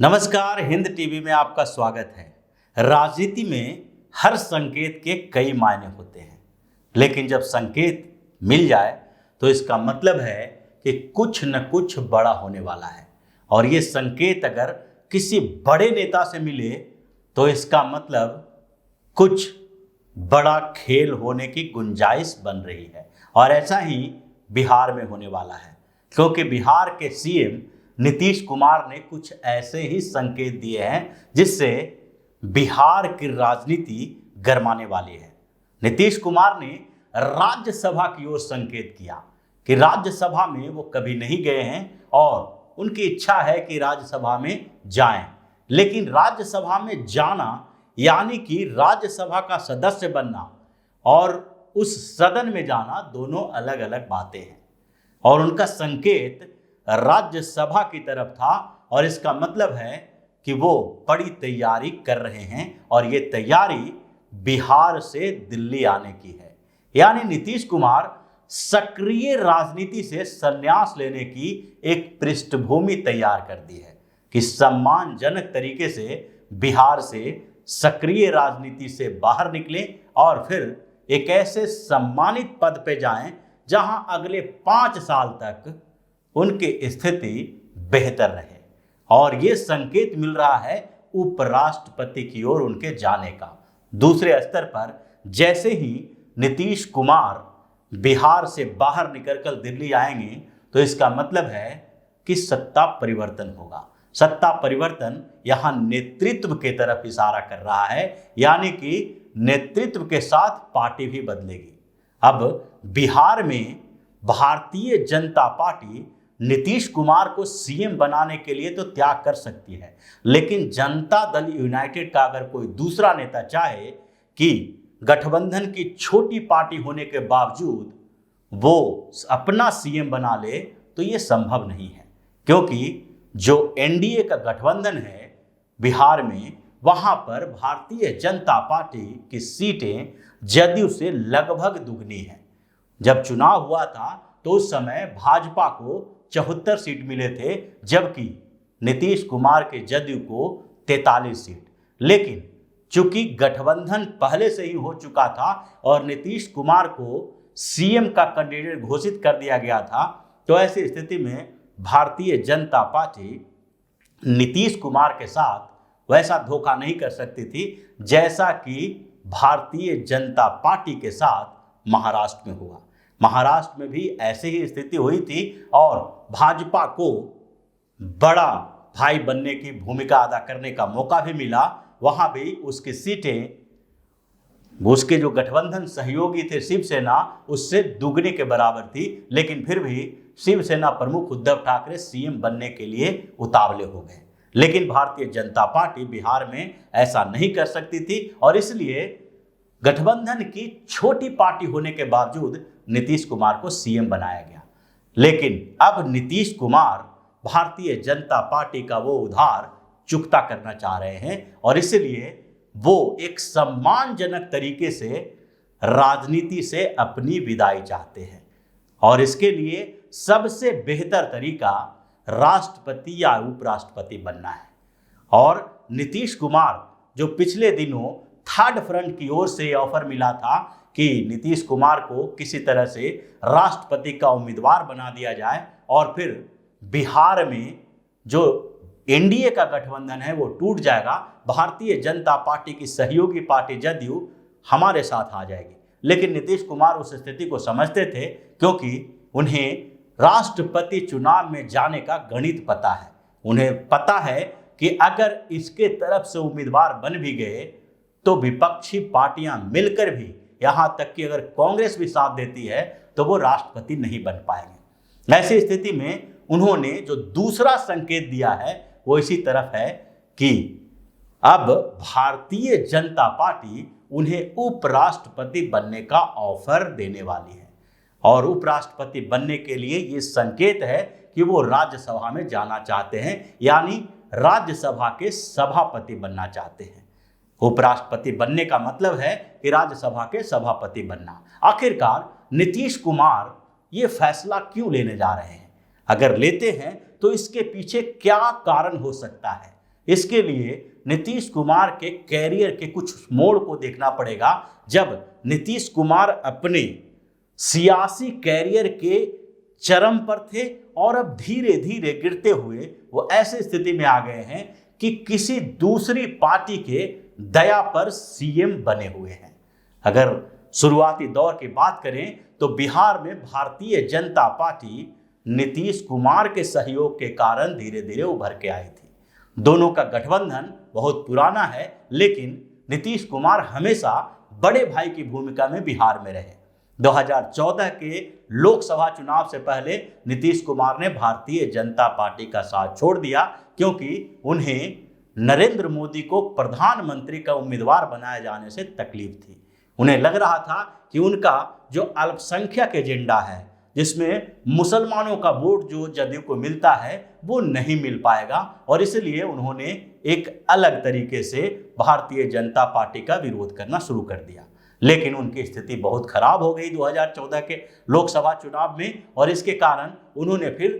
नमस्कार, हिंद टीवी में आपका स्वागत है। राजनीति में हर संकेत के कई मायने होते हैं, लेकिन जब संकेत मिल जाए तो इसका मतलब है कि कुछ न कुछ बड़ा होने वाला है। और ये संकेत अगर किसी बड़े नेता से मिले तो इसका मतलब कुछ बड़ा खेल होने की गुंजाइश बन रही है। और ऐसा ही बिहार में होने वाला है, क्योंकि बिहार के सीएम नीतीश कुमार ने कुछ ऐसे ही संकेत दिए हैं जिससे बिहार की राजनीति गरमाने वाली है। नीतीश कुमार ने राज्यसभा की ओर संकेत किया कि राज्यसभा में वो कभी नहीं गए हैं और उनकी इच्छा है कि राज्यसभा में जाएं। लेकिन राज्यसभा में जाना यानी कि राज्यसभा का सदस्य बनना और उस सदन में जाना दोनों अलग अलग बातें हैं। और उनका संकेत राज्यसभा की तरफ था और इसका मतलब है कि वो बड़ी तैयारी कर रहे हैं और ये तैयारी बिहार से दिल्ली आने की है। यानी नीतीश कुमार सक्रिय राजनीति से संन्यास लेने की एक पृष्ठभूमि तैयार कर दी है कि सम्मानजनक तरीके से बिहार से सक्रिय राजनीति से बाहर निकलें और फिर एक ऐसे सम्मानित पद पे जाएं जहां अगले 5 साल तक उनकी स्थिति बेहतर रहे। और ये संकेत मिल रहा है उपराष्ट्रपति की ओर उनके जाने का। दूसरे स्तर पर जैसे ही नीतीश कुमार बिहार से बाहर निकलकर दिल्ली आएंगे तो इसका मतलब है कि सत्ता परिवर्तन होगा। सत्ता परिवर्तन यहाँ नेतृत्व की तरफ इशारा कर रहा है, यानी कि नेतृत्व के साथ पार्टी भी बदलेगी। अब बिहार में भारतीय जनता पार्टी नीतीश कुमार को सीएम बनाने के लिए तो त्याग कर सकती है, लेकिन जनता दल यूनाइटेड का अगर कोई दूसरा नेता चाहे कि गठबंधन की छोटी पार्टी होने के बावजूद वो अपना सीएम बना ले तो ये संभव नहीं है, क्योंकि जो एनडीए का गठबंधन है बिहार में, वहां पर भारतीय जनता पार्टी की सीटें जदयू से लगभग दुगनी है। जब चुनाव हुआ था तो उस समय भाजपा को 74 सीट मिले थे, जबकि नीतीश कुमार के जदयू को 43 सीट। लेकिन चूंकि गठबंधन पहले से ही हो चुका था और नीतीश कुमार को सीएम का कैंडिडेट घोषित कर दिया गया था, तो ऐसी स्थिति में भारतीय जनता पार्टी नीतीश कुमार के साथ वैसा धोखा नहीं कर सकती थी जैसा कि भारतीय जनता पार्टी के साथ महाराष्ट्र में हुआ। महाराष्ट्र में भी ऐसी ही स्थिति हुई थी और भाजपा को बड़ा भाई बनने की भूमिका अदा करने का मौका भी मिला। वहां भी उसकी सीटें, उसके जो गठबंधन सहयोगी थे शिवसेना, उससे दुगने के बराबर थी, लेकिन फिर भी शिवसेना प्रमुख उद्धव ठाकरे सीएम बनने के लिए उतावले हो गए। लेकिन भारतीय जनता पार्टी बिहार में ऐसा नहीं कर सकती थी और इसलिए गठबंधन की छोटी पार्टी होने के बावजूद नीतीश कुमार को सीएम बनाया गया। लेकिन अब नीतीश कुमार भारतीय जनता पार्टी का वो उधार चुकता करना चाह रहे हैं और इसलिए वो एक सम्मानजनक तरीके से राजनीति से अपनी विदाई चाहते हैं। और इसके लिए सबसे बेहतर तरीका राष्ट्रपति या उपराष्ट्रपति बनना है। और नीतीश कुमार, जो पिछले दिनों थर्ड फ्रंट की ओर से ऑफर मिला था कि नीतीश कुमार को किसी तरह से राष्ट्रपति का उम्मीदवार बना दिया जाए और फिर बिहार में जो एनडीए का गठबंधन है वो टूट जाएगा, भारतीय जनता पार्टी की सहयोगी पार्टी जदयू हमारे साथ आ जाएगी। लेकिन नीतीश कुमार उस स्थिति को समझते थे, क्योंकि उन्हें राष्ट्रपति चुनाव में जाने का गणित पता है। उन्हें पता है कि अगर इसके तरफ से उम्मीदवार बन भी गए तो विपक्षी पार्टियां मिलकर भी, यहां तक कि अगर कांग्रेस भी साथ देती है, तो वो राष्ट्रपति नहीं बन पाएंगे। ऐसी स्थिति में उन्होंने जो दूसरा संकेत दिया है वो इसी तरफ है कि अब भारतीय जनता पार्टी उन्हें उपराष्ट्रपति बनने का ऑफर देने वाली है। और उपराष्ट्रपति बनने के लिए ये संकेत है कि वो राज्यसभा में जाना चाहते हैं, यानी राज्यसभा के सभापति बनना चाहते हैं। उपराष्ट्रपति बनने का मतलब है कि राज्यसभा के सभापति बनना। आखिरकार नीतीश कुमार ये फैसला क्यों लेने जा रहे हैं? अगर लेते हैं तो इसके पीछे क्या कारण हो सकता है? इसके लिए नीतीश कुमार के कैरियर के कुछ मोड़ को देखना पड़ेगा, जब नीतीश कुमार अपने सियासी कैरियर के चरम पर थे और अब धीरे धीरे गिरते हुए वो ऐसी स्थिति में आ गए हैं कि किसी दूसरी पार्टी के दया पर सीएम बने हुए हैं। अगर शुरुआती दौर की बात करें तो बिहार में भारतीय जनता पार्टी नीतीश कुमार के सहयोग के कारण धीरे धीरे उभर के आई थी। दोनों का गठबंधन बहुत पुराना है, लेकिन नीतीश कुमार हमेशा बड़े भाई की भूमिका में बिहार में रहे। 2014 के लोकसभा चुनाव से पहले नीतीश कुमार ने भारतीय जनता पार्टी का साथ छोड़ दिया, क्योंकि उन्हें नरेंद्र मोदी को प्रधानमंत्री का उम्मीदवार बनाए जाने से तकलीफ थी। उन्हें लग रहा था कि उनका जो अल्पसंख्यक एजेंडा है, जिसमें मुसलमानों का वोट जो जदयू को मिलता है, वो नहीं मिल पाएगा, और इसलिए उन्होंने एक अलग तरीके से भारतीय जनता पार्टी का विरोध करना शुरू कर दिया। लेकिन उनकी स्थिति बहुत खराब हो गई 2014 के लोकसभा चुनाव में, और इसके कारण उन्होंने फिर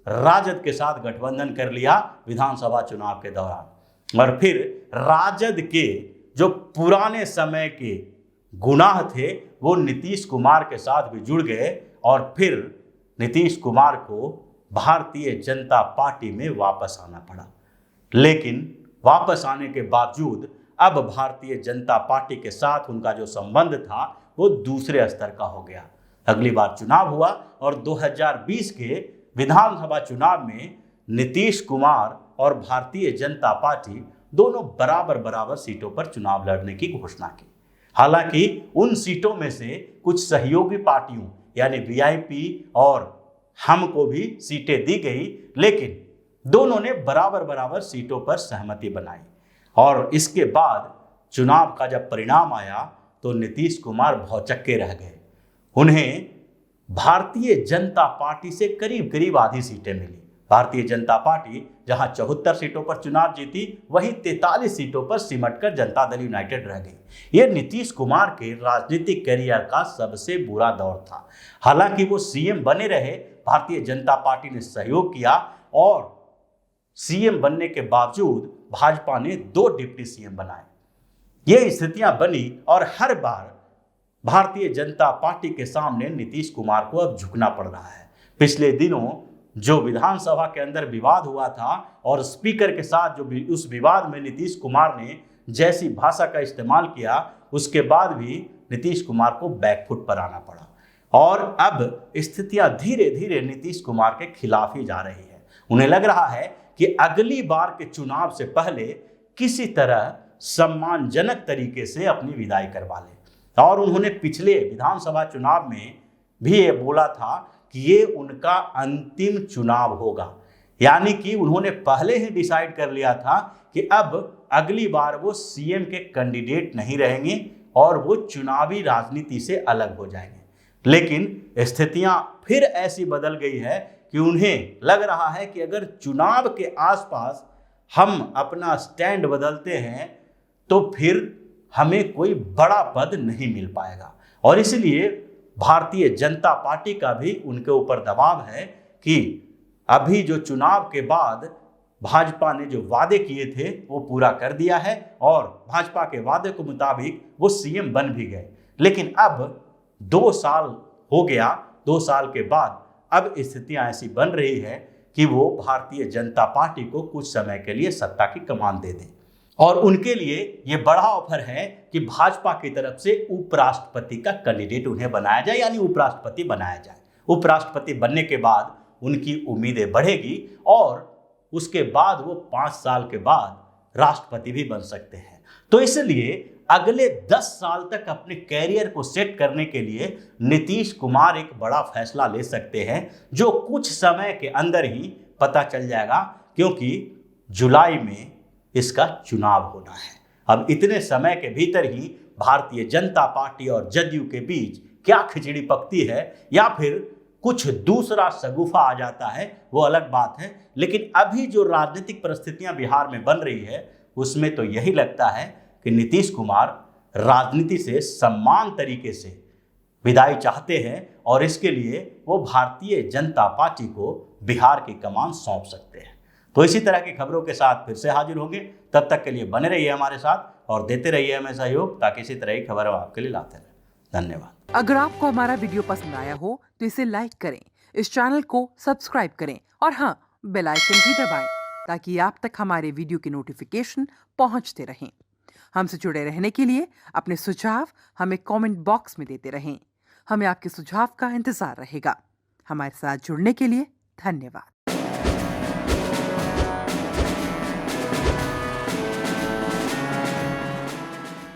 राजद के साथ गठबंधन कर लिया विधानसभा चुनाव के दौरान। और फिर राजद के जो पुराने समय के गुनाह थे वो नीतीश कुमार के साथ भी जुड़ गए, और फिर नीतीश कुमार को भारतीय जनता पार्टी में वापस आना पड़ा। लेकिन वापस आने के बावजूद अब भारतीय जनता पार्टी के साथ उनका जो संबंध था वो दूसरे स्तर का हो गया। अगली बार चुनाव हुआ और 2020 के विधानसभा चुनाव में नीतीश कुमार और भारतीय जनता पार्टी दोनों बराबर बराबर सीटों पर चुनाव लड़ने की घोषणा की। हालांकि उन सीटों में से कुछ सहयोगी पार्टियों यानी वीआईपी और हम को भी सीटें दी गई, लेकिन दोनों ने बराबर बराबर सीटों पर सहमति बनाई। और इसके बाद चुनाव का जब परिणाम आया तो नीतीश कुमार भौचक्के रह गए। उन्हें भारतीय जनता पार्टी से करीब करीब आधी सीटें मिली। भारतीय जनता पार्टी जहां 74 सीटों पर चुनाव जीती, वहीं 43 सीटों पर सिमटकर जनता दल यूनाइटेड रह गई। यह नीतीश कुमार के राजनीतिक करियर का सबसे बुरा दौर था। हालांकि वो सीएम बने रहे, भारतीय जनता पार्टी ने सहयोग किया, और सीएम बनने के बावजूद भाजपा ने 2 डिप्टी सीएम बनाए। ये स्थितियां बनी और हर बार भारतीय जनता पार्टी के सामने नीतीश कुमार को अब झुकना पड़ रहा है। पिछले दिनों जो विधानसभा के अंदर विवाद हुआ था और स्पीकर के साथ जो उस विवाद में नीतीश कुमार ने जैसी भाषा का इस्तेमाल किया, उसके बाद भी नीतीश कुमार को बैकफुट पर आना पड़ा, और अब स्थितियां धीरे धीरे नीतीश कुमार के खिलाफ ही जा रही है। उन्हें लग रहा है कि अगली बार के चुनाव से पहले किसी तरह सम्मानजनक तरीके से अपनी विदाई करवा ले। और उन्होंने पिछले विधानसभा चुनाव में भी ये बोला था कि ये उनका अंतिम चुनाव होगा, यानी कि उन्होंने पहले ही डिसाइड कर लिया था कि अब अगली बार वो सीएम के कैंडिडेट नहीं रहेंगे और वो चुनावी राजनीति से अलग हो जाएंगे। लेकिन स्थितियां फिर ऐसी बदल गई है कि उन्हें लग रहा है कि अगर चुनाव के आसपास हम अपना स्टैंड बदलते हैं तो फिर हमें कोई बड़ा पद नहीं मिल पाएगा। और इसलिए भारतीय जनता पार्टी का भी उनके ऊपर दबाव है कि अभी जो चुनाव के बाद भाजपा ने जो वादे किए थे वो पूरा कर दिया है, और भाजपा के वादे के मुताबिक वो सीएम बन भी गए। लेकिन अब 2 साल हो गया, 2 साल के बाद अब स्थितियां ऐसी बन रही है कि वो भारतीय जनता पार्टी को कुछ समय के लिए सत्ता की कमान दे दें। और उनके लिए ये बड़ा ऑफर है कि भाजपा की तरफ से उपराष्ट्रपति का कैंडिडेट उन्हें बनाया जाए, यानी उपराष्ट्रपति बनाया जाए। उपराष्ट्रपति बनने के बाद उनकी उम्मीदें बढ़ेगी और उसके बाद वो 5 साल के बाद राष्ट्रपति भी बन सकते हैं। तो इसलिए अगले 10 साल तक अपने कैरियर को सेट करने के लिए नीतीश कुमार एक बड़ा फैसला ले सकते हैं, जो कुछ समय के अंदर ही पता चल जाएगा, क्योंकि जुलाई में इसका चुनाव होना है। अब इतने समय के भीतर ही भारतीय जनता पार्टी और जदयू के बीच क्या खिचड़ी पकती है या फिर कुछ दूसरा शगुफा आ जाता है, वो अलग बात है। लेकिन अभी जो राजनीतिक परिस्थितियां बिहार में बन रही है उसमें तो यही लगता है कि नीतीश कुमार राजनीति से सम्मान तरीके से विदाई चाहते हैं, और इसके लिए वो भारतीय जनता पार्टी को बिहार की कमान सौंप सकते हैं। तो इसी तरह की खबरों के साथ फिर से हाजिर होंगे। तब तक के लिए बने रहिए हमारे साथ और देते रहिए हमें सहयोग, ताकि इसी तरह की खबर हम आपके लिए लाते रहें। धन्यवाद। अगर आपको हमारा वीडियो पसंद आया हो तो इसे लाइक करें, इस चैनल को सब्सक्राइब करें और हाँ, बेल आइकन भी दबाएं ताकि आप तक हमारे वीडियो की नोटिफिकेशन पहुंचते रहें। हमसे जुड़े रहने के लिए अपने सुझाव हमें कमेंट बॉक्स में देते रहें। हमें आपके सुझाव का इंतजार रहेगा। हमारे साथ जुड़ने के लिए धन्यवाद।